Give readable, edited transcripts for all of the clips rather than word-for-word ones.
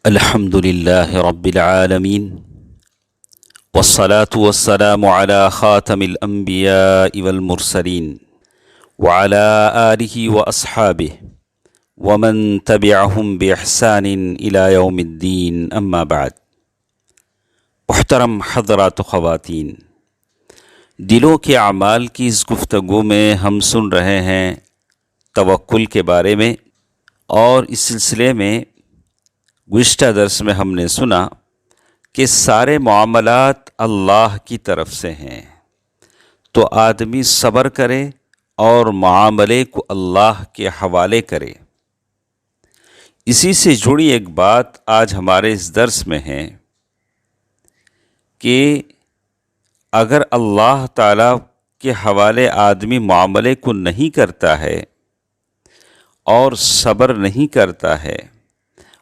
الحمد لله رب العالمين والصلاة والسلام على خاتم الأنبياء والمرسلين وعلى آله وأصحابه ومن تبعهم بإحسان إلى يوم الدين أما بعد۔ محترم حضرات و خواتین، دلوں کے اعمال کی اس گفتگو میں ہم سن رہے ہیں توکل کے بارے میں، اور اس سلسلے میں گزشتہ درس میں ہم نے سنا کہ سارے معاملات اللہ کی طرف سے ہیں، تو آدمی صبر کرے اور معاملے کو اللہ کے حوالے کرے۔ اسی سے جڑی ایک بات آج ہمارے اس درس میں ہے کہ اگر اللہ تعالیٰ کے حوالے آدمی معاملے کو نہیں کرتا ہے اور صبر نہیں کرتا ہے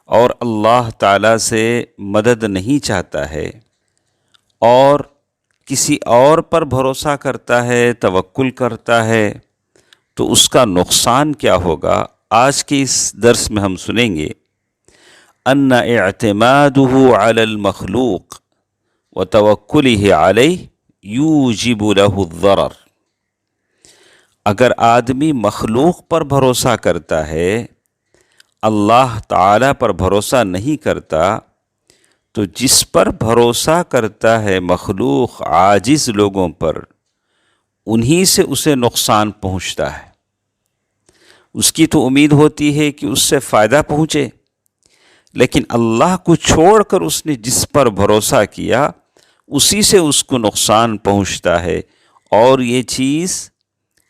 اور اللہ تعالیٰ سے مدد نہیں چاہتا ہے اور کسی اور پر بھروسہ کرتا ہے، توکل کرتا ہے، تو اس کا نقصان کیا ہوگا؟ آج کے اس درس میں ہم سنیں گے ان اعتمادہ علی المخلوق وتوکلہ علیہ یوجب لہ الضرر۔ اگر آدمی مخلوق پر بھروسہ کرتا ہے، اللہ تعالیٰ پر بھروسہ نہیں کرتا، تو جس پر بھروسہ کرتا ہے مخلوق عاجز لوگوں پر، انہی سے اسے نقصان پہنچتا ہے۔ اس کی تو امید ہوتی ہے کہ اس سے فائدہ پہنچے، لیکن اللہ کو چھوڑ کر اس نے جس پر بھروسہ کیا اسی سے اس کو نقصان پہنچتا ہے، اور یہ چیز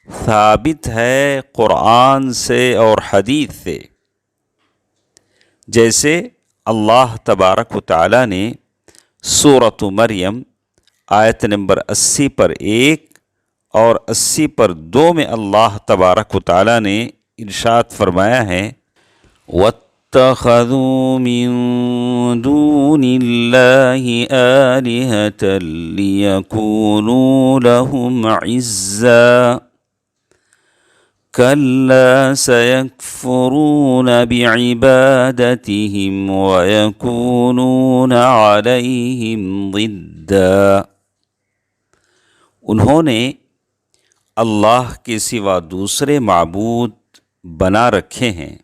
ثابت ہے قرآن سے اور حدیث سے۔ جیسے اللہ تبارک و تعالیٰ نے سورۃ مریم آیت نمبر 80 پر 1 اور 80 پر 2 میں اللہ تبارک و تعالیٰ نے ارشاد فرمایا ہے وَاتَّخَذُوا مِن دُونِ اللَّهِ آلِهَةً لِيَكُونُوا لَهُمْ عِزًّا كَلَّا سَيَكْفُرُونَ بِعِبَادَتِهِمْ وَيَكُونُونَ عَلَيْهِمْ ضِدًّا۔ انہوں نے اللہ کے سوا دوسرے معبود بنا رکھے ہیں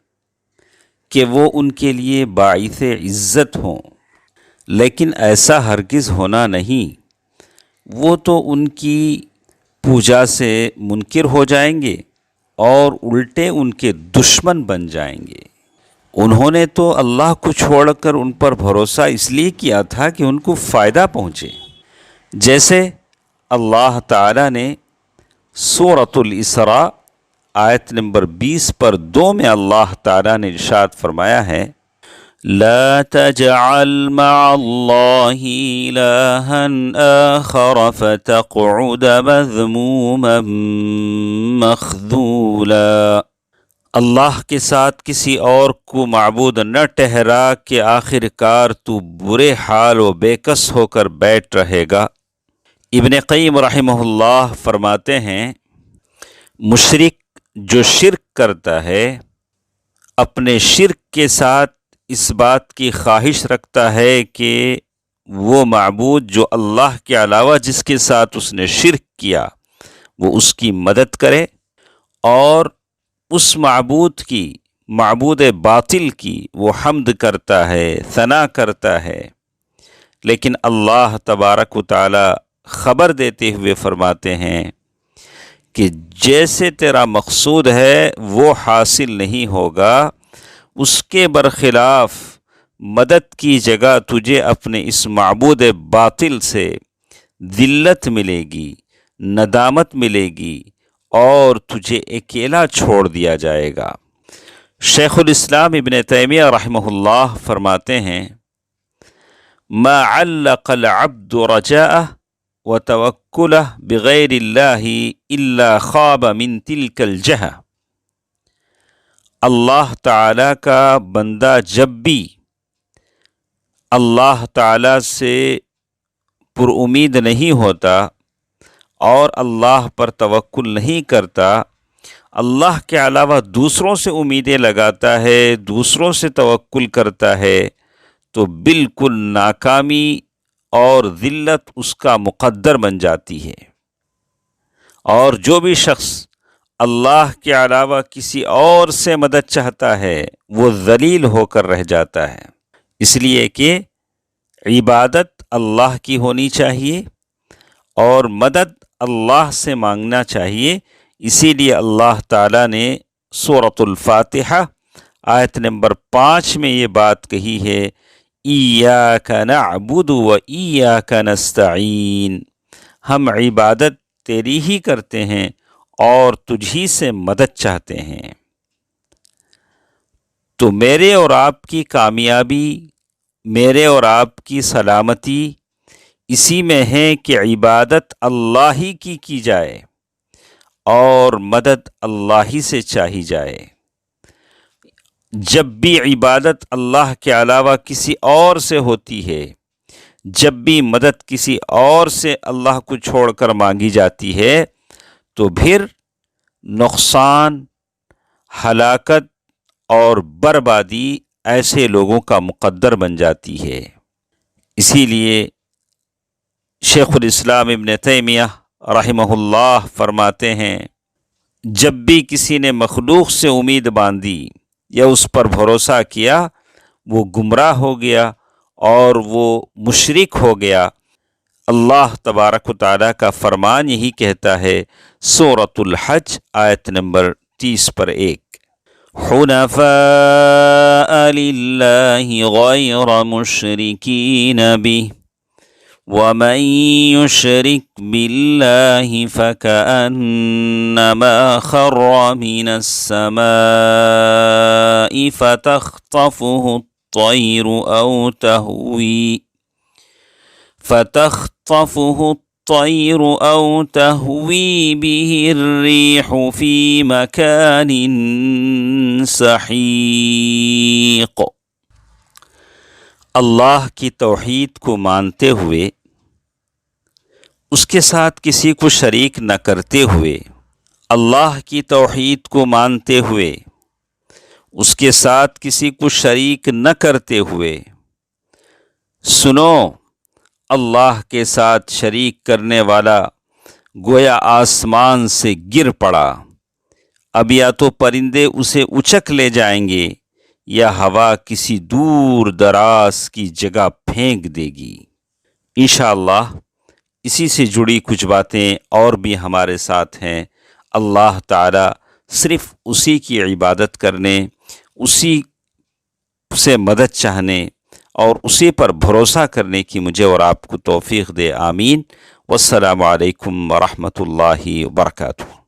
کہ وہ ان کے لیے باعث عزت ہوں، لیکن ایسا ہرگز ہونا نہیں، وہ تو ان کی پوجا سے منکر ہو جائیں گے اور الٹے ان کے دشمن بن جائیں گے۔ انہوں نے تو اللہ کو چھوڑ کر ان پر بھروسہ اس لیے کیا تھا کہ ان کو فائدہ پہنچے، جیسے اللہ تعالیٰ نے سورۃ الاسراء آیت نمبر 20 پر 2 میں اللہ تعالیٰ نے ارشاد فرمایا ہے لا تجعل مع اللہ الہا آخر فتقعد مذموما مخذولا۔ اللہ کے ساتھ کسی اور کو معبود نہ ٹھہرا کہ آخر کار تو برے حال و بے کس ہو کر بیٹھ رہے گا۔ ابن قیم رحمہ اللہ فرماتے ہیں مشرک جو شرک کرتا ہے اپنے شرک کے ساتھ اس بات کی خواہش رکھتا ہے کہ وہ معبود جو اللہ کے علاوہ جس کے ساتھ اس نے شرک کیا وہ اس کی مدد کرے، اور اس معبود باطل کی وہ حمد کرتا ہے، ثنا کرتا ہے، لیکن اللہ تبارک و تعالی خبر دیتے ہوئے فرماتے ہیں کہ جیسے تیرا مقصود ہے وہ حاصل نہیں ہوگا، اس کے برخلاف مدد کی جگہ تجھے اپنے اس معبود باطل سے ذلت ملے گی، ندامت ملے گی، اور تجھے اکیلا چھوڑ دیا جائے گا۔ شیخ الاسلام ابن تیمیہ رحمہ اللہ فرماتے ہیں ما علق العبد رجاءه وتوکلہ بغیر اللہ الا خواب من تلک الجہہ۔ اللہ تعالیٰ کا بندہ جب بھی اللہ تعالیٰ سے پر امید نہیں ہوتا اور اللہ پر توکل نہیں کرتا، اللہ کے علاوہ دوسروں سے امیدیں لگاتا ہے، دوسروں سے توکل کرتا ہے، تو بالکل ناکامی اور ذلت اس کا مقدر بن جاتی ہے، اور جو بھی شخص اللہ کے علاوہ کسی اور سے مدد چاہتا ہے وہ ذلیل ہو کر رہ جاتا ہے، اس لیے کہ عبادت اللہ کی ہونی چاہیے اور مدد اللہ سے مانگنا چاہیے۔ اسی لیے اللہ تعالیٰ نے سورۃ الفاتحہ آیت نمبر 5 میں یہ بات کہی ہے، ایاک نعبد و ایاک نستعین، ہم عبادت تیری ہی کرتے ہیں اور تجھی سے مدد چاہتے ہیں۔ تو میرے اور آپ کی کامیابی، میرے اور آپ کی سلامتی اسی میں ہے کہ عبادت اللہ ہی کی جائے اور مدد اللہ ہی سے چاہی جائے۔ جب بھی عبادت اللہ کے علاوہ کسی اور سے ہوتی ہے، جب بھی مدد کسی اور سے اللہ کو چھوڑ کر مانگی جاتی ہے، تو پھر نقصان، ہلاکت اور بربادی ایسے لوگوں کا مقدر بن جاتی ہے۔ اسی لیے شیخ الاسلام ابن تیمیہ رحمہ اللہ فرماتے ہیں، جب بھی کسی نے مخلوق سے امید باندھی یا اس پر بھروسہ کیا، وہ گمراہ ہو گیا اور وہ مشرک ہو گیا۔ اللہ تبارک و تعالیٰ کا فرمان یہی کہتا ہے، سورۃ الحج آیت نمبر 30 پر 1، حنفاء للہ غیر مشرکین بہ ومن يشرك بالله فكأنما خر من السماء فتخطفه الطير أو تهوي به الريح في مكان سحيق۔ اللہ کی توحید کو مانتے ہوئے، اس کے ساتھ کسی کو شریک نہ کرتے ہوئے، اللہ کی توحید کو مانتے ہوئے، اس کے ساتھ کسی کو شریک نہ کرتے ہوئے، سنو، اللہ کے ساتھ شریک کرنے والا گویا آسمان سے گر پڑا، اب یا تو پرندے اسے اچک لے جائیں گے یا ہوا کسی دور دراز کی جگہ پھینک دے گی۔ انشاءاللہ اسی سے جڑی کچھ باتیں اور بھی ہمارے ساتھ ہیں۔ اللہ تعالی صرف اسی کی عبادت کرنے، اسی سے مدد چاہنے اور اسی پر بھروسہ کرنے کی مجھے اور آپ کو توفیق دے، آمین۔ والسلام علیکم ورحمۃ اللہ وبرکاتہ۔